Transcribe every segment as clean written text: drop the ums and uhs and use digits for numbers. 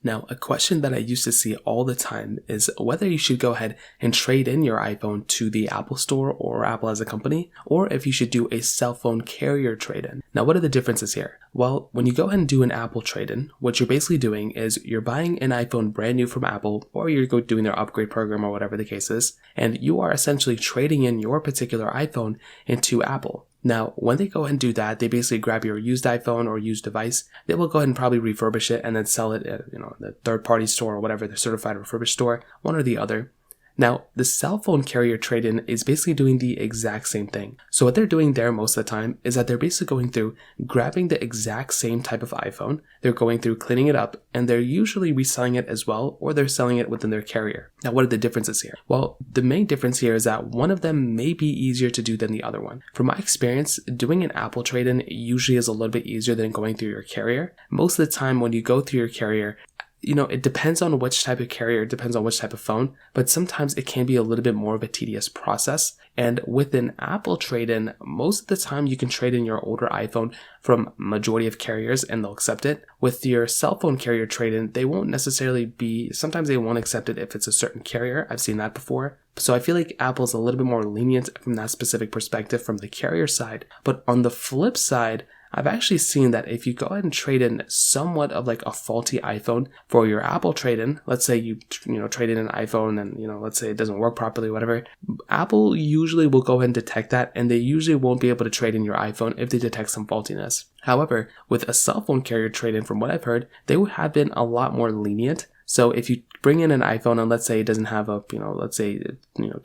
Now, a question that I used to see all the time is whether you should go ahead and trade in your iPhone to the Apple Store or Apple as a company, or if you should do a cell phone carrier trade-in. Now, what are the differences here? Well, when you go ahead and do an Apple trade-in, what you're basically doing is you're buying an iPhone brand new from Apple, or you're doing their upgrade program or whatever the case is, and you are essentially trading in your particular iPhone into Apple. Now, when they go ahead and do that, they basically grab your used iPhone or used device. They will go ahead and probably refurbish it and then sell it at, the third-party store or whatever, the certified refurbished store, one or the other. Now, the cell phone carrier trade-in is basically doing the exact same thing. So what they're doing there most of the time is that they're basically going through grabbing the exact same type of iPhone, they're going through cleaning it up, and they're usually reselling it as well, or they're selling it within their carrier. Now, what are the differences here? Well, the main difference here is that one of them may be easier to do than the other one. From my experience, doing an Apple trade-in usually is a little bit easier than going through your carrier. Most of the time when you go through your carrier, it depends on which type of carrier, it depends on which type of phone, but sometimes it can be a little bit more of a tedious process. And with an Apple trade-in, most of the time you can trade in your older iPhone from majority of carriers and they'll accept it. With your cell phone carrier trade-in, they won't necessarily sometimes they won't accept it if it's a certain carrier. I've seen that before. So I feel like Apple's a little bit more lenient from that specific perspective from the carrier side. But on the flip side, I've actually seen that if you go ahead and trade in somewhat of like a faulty iPhone for your Apple trade-in, let's say you trade in an iPhone and let's say it doesn't work properly, whatever, Apple usually will go ahead and detect that, and they usually won't be able to trade in your iPhone if they detect some faultiness. However, with a cell phone carrier trade-in, from what I've heard, they have been a lot more lenient. So if you bring in an iPhone and let's say it doesn't have let's say it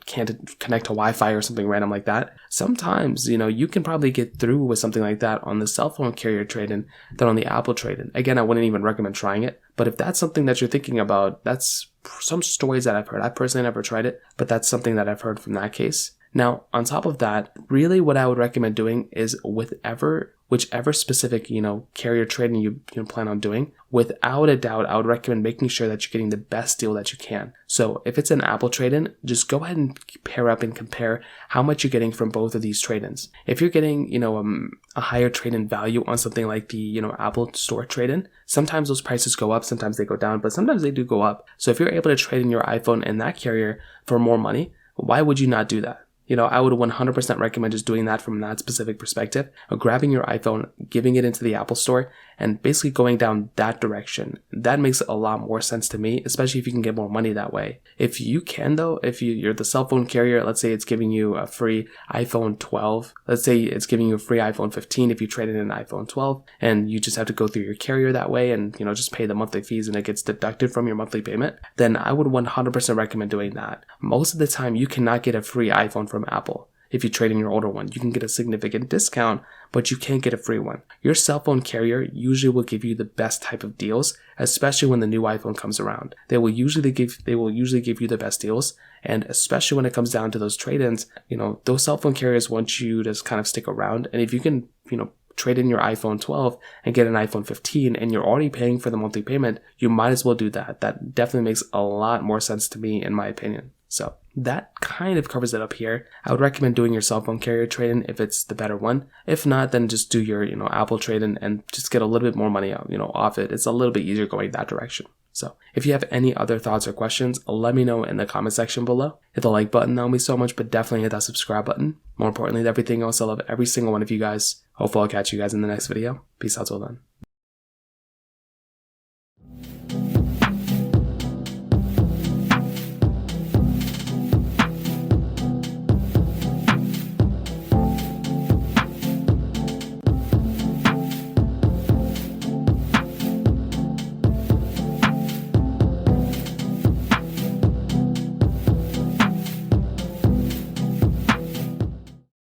can't connect to Wi-Fi or something random like that, sometimes, you can probably get through with something like that on the cell phone carrier trade-in than on the Apple trade-in. Again, I wouldn't even recommend trying it, but if that's something that you're thinking about, that's some stories that I've heard. I personally never tried it, but that's something that I've heard from that case. Now, on top of that, really what I would recommend doing is whichever specific, carrier trading you plan on doing, without a doubt, I would recommend making sure that you're getting the best deal that you can. So if it's an Apple trade-in, just go ahead and pair up and compare how much you're getting from both of these trade-ins. If you're getting, a higher trade-in value on something like the, Apple Store trade-in, sometimes those prices go up, sometimes they go down, but sometimes they do go up. So if you're able to trade in your iPhone and that carrier for more money, why would you not do that? I would 100% recommend just doing that from that specific perspective of grabbing your iPhone, giving it into the Apple Store, and basically going down that direction. That makes a lot more sense to me, especially if you can get more money that way. If you can though, if you're the cell phone carrier, let's say it's giving you a free iPhone 12, let's say it's giving you a free iPhone 15 if you trade in an iPhone 12, and you just have to go through your carrier that way and, just pay the monthly fees and it gets deducted from your monthly payment, then I would 100% recommend doing that. Most of the time, you cannot get a free iPhone from Apple. If you trade in your older one, you can get a significant discount, but you can't get a free one. Your cell phone carrier usually will give you the best type of deals, especially when the new iPhone comes around. They will usually give you the best deals, and especially when it comes down to those trade-ins, those cell phone carriers want you to kind of stick around. And if you can, trade in your iPhone 12 and get an iPhone 15 and you're already paying for the monthly payment, you might as well do that. That definitely makes a lot more sense to me, in my opinion. So that kind of covers it up here. I would recommend doing your cell phone carrier trade-in if it's the better one. If not, then just do your, Apple trade-in and just get a little bit more money out, off it. It's a little bit easier going that direction. So if you have any other thoughts or questions, let me know in the comment section below. Hit the like button, that would mean so much, but definitely hit that subscribe button. More importantly than everything else, I love every single one of you guys. Hopefully I'll catch you guys in the next video. Peace out till then.